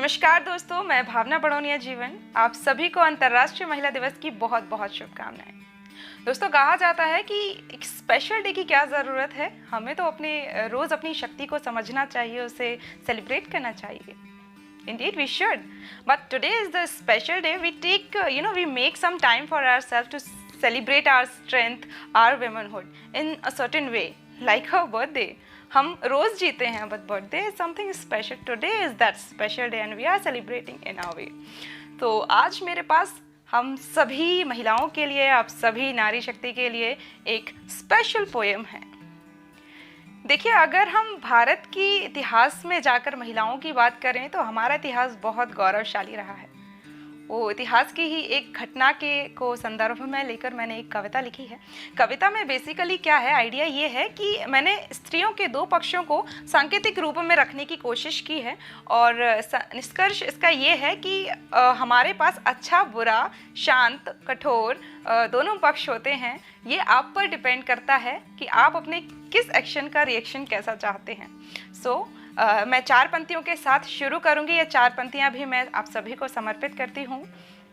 नमस्कार दोस्तों, मैं भावना बड़ौनिया जीवन आप सभी को अंतर्राष्ट्रीय महिला दिवस की बहुत बहुत शुभकामनाएं। दोस्तों, कहा जाता है कि एक स्पेशल डे की क्या ज़रूरत है, हमें तो रोज़ अपनी शक्ति को समझना चाहिए, उसे सेलिब्रेट करना चाहिए। Indeed, we should. But today is the special day. We make some time for ourselves to celebrate our strength, our womanhood in a certain way, like our birthday. हम रोज़ जीते हैं, but birthday is something special. Today is that special day and we are celebrating in our way. तो आज मेरे पास हम सभी महिलाओं के लिए, आप सभी नारी शक्ति के लिए एक स्पेशल पोएम है। देखिए, अगर हम भारत की इतिहास में जाकर महिलाओं की बात करें तो हमारा इतिहास बहुत गौरवशाली रहा है। वो इतिहास की ही एक घटना को संदर्भ में लेकर मैंने एक कविता लिखी है। कविता में बेसिकली क्या है, आइडिया ये है कि मैंने स्त्रियों के दो पक्षों को सांकेतिक रूप में रखने की कोशिश की है और निष्कर्ष इसका ये है कि हमारे पास अच्छा, बुरा, शांत, कठोर दोनों पक्ष होते हैं। ये आप पर डिपेंड करता है कि आप अपने किस एक्शन का रिएक्शन कैसा चाहते हैं। मैं 4 पंक्तियों के साथ शुरू करूंगी। ये 4 पंक्तियां भी मैं आप सभी को समर्पित करती हूं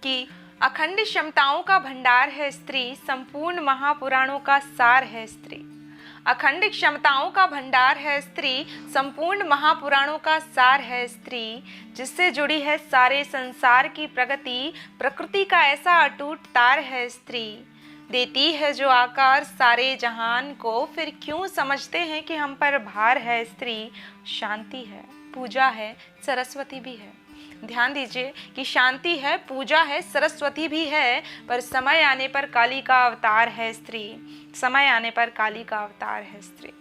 कि अखंड क्षमताओं का भंडार है स्त्री, संपूर्ण महापुराणों का सार है स्त्री। अखंड क्षमताओं का भंडार है स्त्री, संपूर्ण महापुराणों का सार है स्त्री, जिससे जुड़ी है सारे संसार की प्रगति, प्रकृति का ऐसा अटूट तार है स्त्री। देती है जो आकार सारे जहान को, फिर क्यों समझते हैं कि हम पर भार है स्त्री। शांति है, पूजा है, सरस्वती भी है। ध्यान दीजिए कि शांति है, पूजा है, सरस्वती भी है, पर समय आने पर काली का अवतार है स्त्री। समय आने पर काली का अवतार है स्त्री।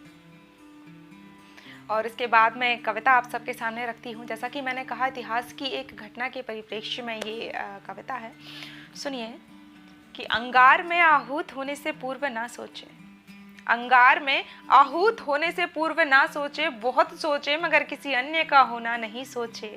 और इसके बाद मैं कविता आप सबके सामने रखती हूँ। जैसा कि मैंने कहा, इतिहास की एक घटना के परिप्रेक्ष्य में ये कविता है। सुनिए कि अंगार में आहूत होने से पूर्व ना सोचे, अंगार में आहूत होने से पूर्व ना सोचे, बहुत सोचे मगर किसी अन्य का होना नहीं सोचे।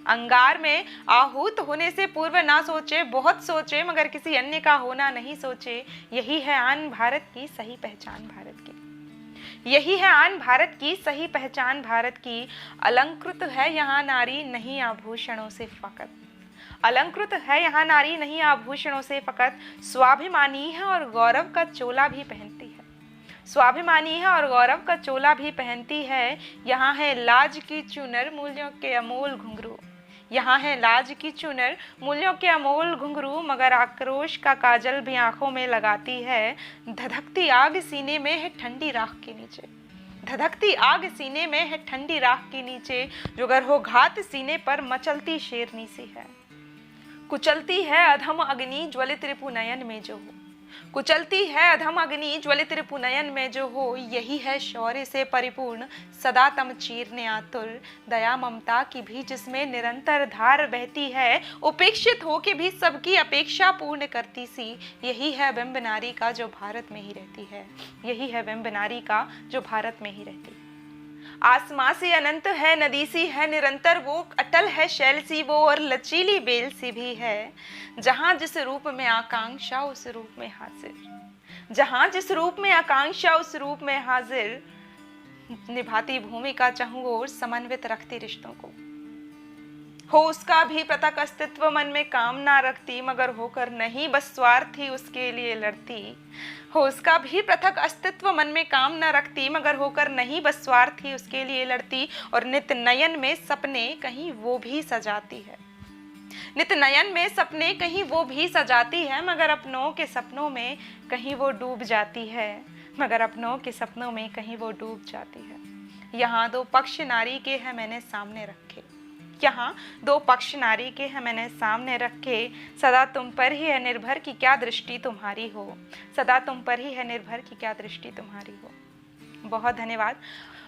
अंगार में आहूत होने से पूर्व ना सोचे, बहुत सोचे मगर किसी अन्य का होना नहीं सोचे। यही है आन भारत की सही पहचान भारत की, यही है आन भारत की सही पहचान भारत की। अलंकृत है यहाँ नारी नहीं आभूषणों से फकत, अलंकृत है यहाँ नारी नहीं आभूषणों से फकत। स्वाभिमानी है और गौरव का चोला भी पहनती है, स्वाभिमानी है और गौरव का चोला भी पहनती है। यहाँ है लाज की चुनर मूल्यों के अमोल घुंघरू, यहाँ है लाज की चुनर मूल्यों के अमोल घुंघरू, मगर आक्रोश का काजल भी आंखों में लगाती है। धधकती आग सीने में है ठंडी राख के नीचे, धधकती आग सीने में है ठंडी राख के नीचे, जो गर हो घात सीने पर मचलती शेरनी सी है। कुचलती है अधम अग्नि ज्वलित रिपुनयन में जो हो, कुचलती है अधम अग्नि ज्वलित रिपुनयन में जो हो। यही है शौर्य से परिपूर्ण सदा तम चीरने आतुर, दया ममता की भी जिसमें निरंतर धार बहती है। उपेक्षित हो के भी सबकी अपेक्षा पूर्ण करती सी। यही है बिंब नारी का जो भारत में ही रहती है, यही है बिंब नारी का जो भारत में ही रहती है। आसमां से अनंत है, नदी सी है निरंतर वो, अटल है शैल सी वो और लचीली बेल सी भी है। जहां जिस रूप में आकांक्षा उस रूप में हाजिर, जहां जिस रूप में आकांक्षा उस रूप में हाजिर। निभाती भूमिका चाहूं और समन्वित रखती रिश्तों को, हो उसका भी पृथक अस्तित्व मन में कामना रखती, मगर होकर नहीं बस स्वार्थी उसके लिए लड़ती। हो उसका भी पृथक अस्तित्व मन में काम न रखती, मगर होकर नहीं बस स्वार्थी उसके लिए लड़ती। और नित नयन में सपने कहीं वो भी सजाती है, नित नयन में सपने कहीं वो भी सजाती है, मगर अपनों के सपनों में कहीं वो डूब जाती है, मगर अपनों के सपनों में कहीं वो डूब जाती है। यहाँ 2 पक्ष नारी के हैं मैंने सामने रखे, यहाँ 2 पक्ष नारी के हैं मैंने सामने रखे। सदा तुम पर ही है निर्भर की क्या दृष्टि तुम्हारी हो, सदा तुम पर ही है निर्भर की क्या दृष्टि तुम्हारी हो। बहुत धन्यवाद।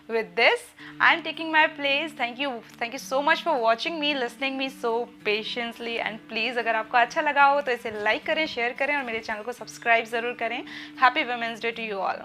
With this, I am taking my place. Thank you so much for watching me, listening me so patiently. And please, अगर आपको अच्छा लगा हो तो इसे लाइक करें, शेयर करें और मेरे चैनल को सब्सक्राइब ज़रूर करें। Happy Women's Day to you all.